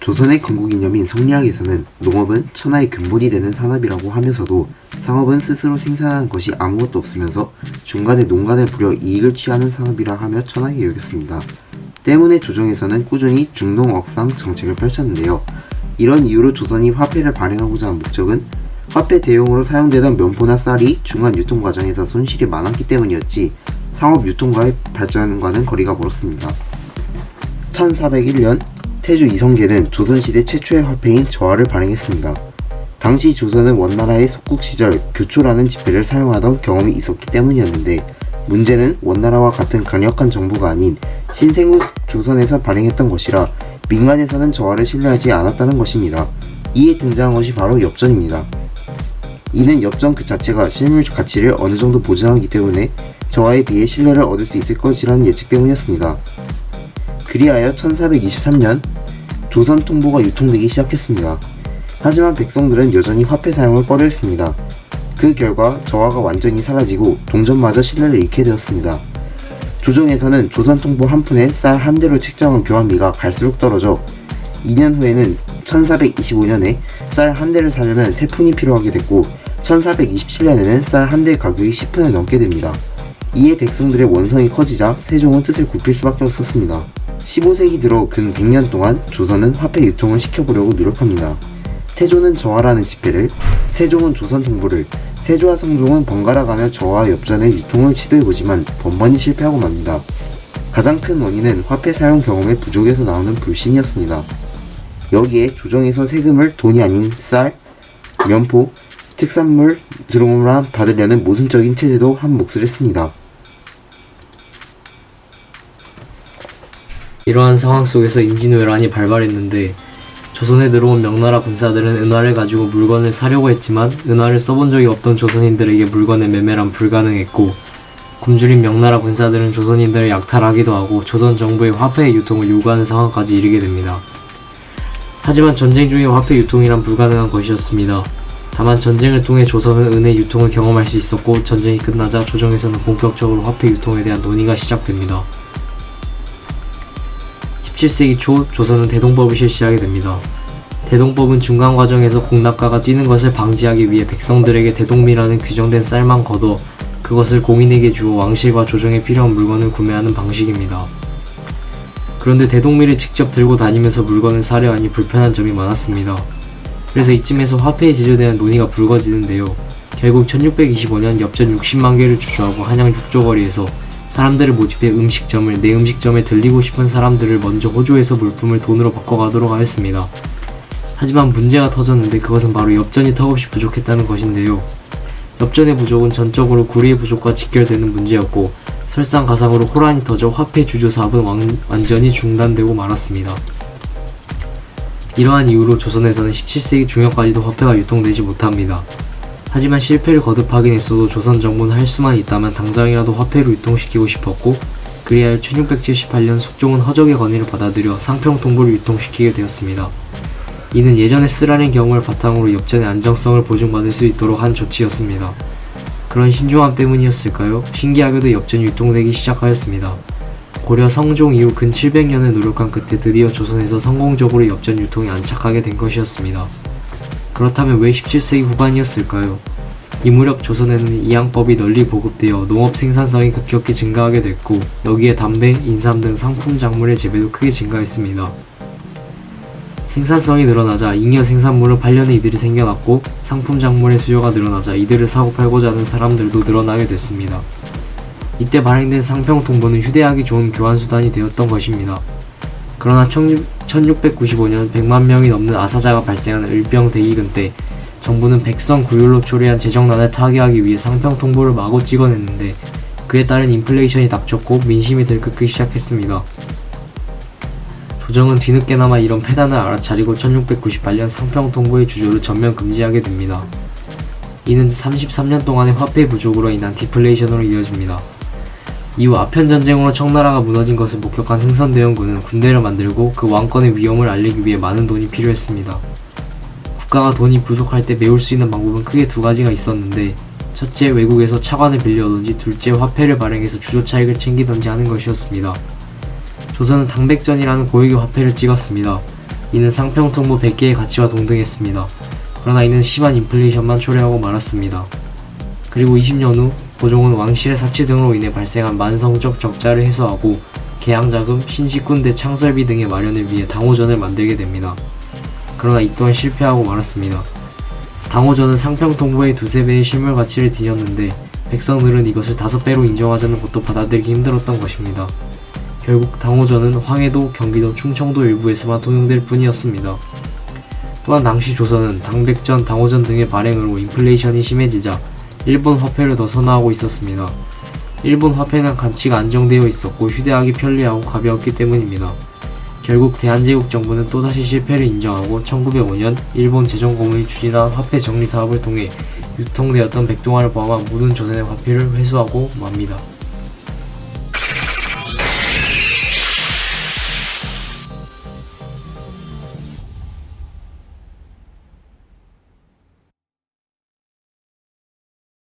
조선의 건국이념인 성리학에서는 농업은 천하의 근본이 되는 산업이라고 하면서도 상업은 스스로 생산하는 것이 아무것도 없으면서 중간에 농간을 부려 이익을 취하는 산업이라 하며 천하게 여겼습니다. 때문에 조정에서는 꾸준히 중농억상 정책을 펼쳤는데요. 이런 이유로 조선이 화폐를 발행하고자 한 목적은 화폐 대용으로 사용되던 면포나 쌀이 중간 유통 과정에서 손실이 많았기 때문이었지 상업 유통과의 발전과는 거리가 멀었습니다. 1401년 태조 이성계는 조선시대 최초의 화폐인 저하를 발행했습니다. 당시 조선은 원나라의 속국 시절 교초라는 지폐를 사용하던 경험이 있었기 때문이었는데 문제는 원나라와 같은 강력한 정부가 아닌 신생국 조선에서 발행했던 것이라 민간에서는 저하를 신뢰하지 않았다는 것입니다. 이에 등장한 것이 바로 엽전입니다. 이는 엽전 그 자체가 실물 가치를 어느 정도 보장하기 때문에 저하에 비해 신뢰를 얻을 수 있을 것이라는 예측 때문이었습니다. 그리하여 1423년 조선 통보가 유통되기 시작했습니다. 하지만 백성들은 여전히 화폐 사용을 꺼려했습니다. 그 결과 저하가 완전히 사라지고 동전마저 신뢰를 잃게 되었습니다. 조정에서는 조선 통보 한 푼에 쌀 한 대로 책정한 교환비가 갈수록 떨어져 2년 후에는 1425년에 쌀 한 대를 사려면 3푼이 필요하게 됐고 1427년에는 쌀 한 대 가격이 10푼을 넘게 됩니다. 이에 백성들의 원성이 커지자 세종은 뜻을 굽힐 수밖에 없었습니다. 15세기 들어 근 100년 동안 조선은 화폐 유통을 시켜보려고 노력합니다. 태조는 저하라는 지폐를, 세종은 조선 통보를, 세조와 성종은 번갈아가며 저하 엽전의 유통을 시도해보지만 번번이 실패하고 맙니다. 가장 큰 원인은 화폐 사용 경험의 부족에서 나오는 불신이었습니다. 여기에 조정에서 세금을 돈이 아닌 쌀, 면포, 특산물 등으로만 받으려는 모순적인 체제도 한 몫을 했습니다. 이러한 상황 속에서 임진왜란이 발발했는데 조선에 들어온 명나라 군사들은 은화를 가지고 물건을 사려고 했지만 은화를 써본 적이 없던 조선인들에게 물건의 매매란 불가능했고 굶주린 명나라 군사들은 조선인들을 약탈하기도 하고 조선 정부의 화폐의 유통을 요구하는 상황까지 이르게 됩니다. 하지만 전쟁 중에 화폐 유통이란 불가능한 것이었습니다. 다만 전쟁을 통해 조선은 은의 유통을 경험할 수 있었고 전쟁이 끝나자 조정에서는 본격적으로 화폐 유통에 대한 논의가 시작됩니다. 17세기 초 조선은 대동법을 실시하게 됩니다. 대동법은 중간 과정에서 공납가가 뛰는 것을 방지하기 위해 백성들에게 대동미라는 규정된 쌀만 거둬 그것을 공인에게 주어 왕실과 조정에 필요한 물건을 구매하는 방식입니다. 그런데 대동미를 직접 들고 다니면서 물건을 사려 하니 불편한 점이 많았습니다. 그래서 이쯤에서 화폐의 제조에 대한 논의가 불거지는데요. 결국 1625년 엽전 60만 개를 주조하고 한양 육조거리에서 사람들을 모집해 내 음식점에 들리고 싶은 사람들을 먼저 호조해서 물품을 돈으로 바꿔가도록 하였습니다. 하지만 문제가 터졌는데 그것은 바로 엽전이 턱없이 부족했다는 것인데요. 엽전의 부족은 전적으로 구리의 부족과 직결되는 문제였고 설상가상으로 호란이 터져 화폐 주조 사업은 완전히 중단되고 말았습니다. 이러한 이유로 조선에서는 17세기 중엽까지도 화폐가 유통되지 못합니다. 하지만 실패를 거듭하긴 했어도 조선 정부는 할 수만 있다면 당장이라도 화폐로 유통시키고 싶었고 그리하여 1678년 숙종은 허적의 건의를 받아들여 상평통보를 유통시키게 되었습니다. 이는 예전에 쓰라린 경험을 바탕으로 엽전의 안정성을 보증받을 수 있도록 한 조치였습니다. 그런 신중함 때문이었을까요? 신기하게도 엽전이 유통되기 시작하였습니다. 고려 성종 이후 근 700년을 노력한 끝에 드디어 조선에서 성공적으로 엽전 유통이 안착하게 된 것이었습니다. 그렇다면 왜 17세기 후반이었을까요? 이 무렵 조선에는 이양법이 널리 보급되어 농업 생산성이 급격히 증가하게 됐고 여기에 담배, 인삼 등 상품 작물의 재배도 크게 증가했습니다. 생산성이 늘어나자 잉여 생산물을 팔려는 이들이 생겨났고 상품 작물의 수요가 늘어나자 이들을 사고 팔고자 하는 사람들도 늘어나게 됐습니다. 이때 발행된 상평통보는 휴대하기 좋은 교환수단이 되었던 것입니다. 그러나 1695년 100만 명이 넘는 아사자가 발생한 을병대기근 때 정부는 백성 구휼로 초래한 재정난을 타개하기 위해 상평통보를 마구 찍어냈는데 그에 따른 인플레이션이 닥쳤고 민심이 들끓기 시작했습니다. 조정은 뒤늦게나마 이런 폐단을 알아차리고 1698년 상평통보의 주조를 전면 금지하게 됩니다. 이는 33년 동안의 화폐 부족으로 인한 디플레이션으로 이어집니다. 이후 아편전쟁으로 청나라가 무너진 것을 목격한 흥선대원군은 군대를 만들고 그 왕권의 위험을 알리기 위해 많은 돈이 필요했습니다. 국가가 돈이 부족할 때 메울 수 있는 방법은 크게 두 가지가 있었는데 첫째, 외국에서 차관을 빌려오든지 둘째, 화폐를 발행해서 주조 차익을 챙기든지 하는 것이었습니다. 조선은 당백전이라는 고유의 화폐를 찍었습니다. 이는 상평통보 100개의 가치와 동등했습니다. 그러나 이는 심한 인플레이션만 초래하고 말았습니다. 그리고 20년 후 고종은 왕실의 사치 등으로 인해 발생한 만성적 적자를 해소하고 개항자금, 신식군대 창설비 등의 마련을 위해 당호전을 만들게 됩니다. 그러나 이 또한 실패하고 말았습니다. 당호전은 상평통보의 2~3배의 실물 가치를 지녔는데 백성들은 이것을 5배로 인정하자는 것도 받아들이기 힘들었던 것입니다. 결국 당호전은 황해도, 경기도, 충청도 일부에서만 통용될 뿐이었습니다. 또한 당시 조선은 당백전, 당호전 등의 발행으로 인플레이션이 심해지자 일본 화폐를 더 선호하고 있었습니다. 일본 화폐는 가치가 안정되어 있었고 휴대하기 편리하고 가벼웠기 때문입니다. 결국 대한제국 정부는 또다시 실패를 인정하고 1905년 일본 재정공을 추진한 화폐 정리 사업을 통해 유통되었던 백동화를 포함한 모든 조선의 화폐를 회수하고 맙니다.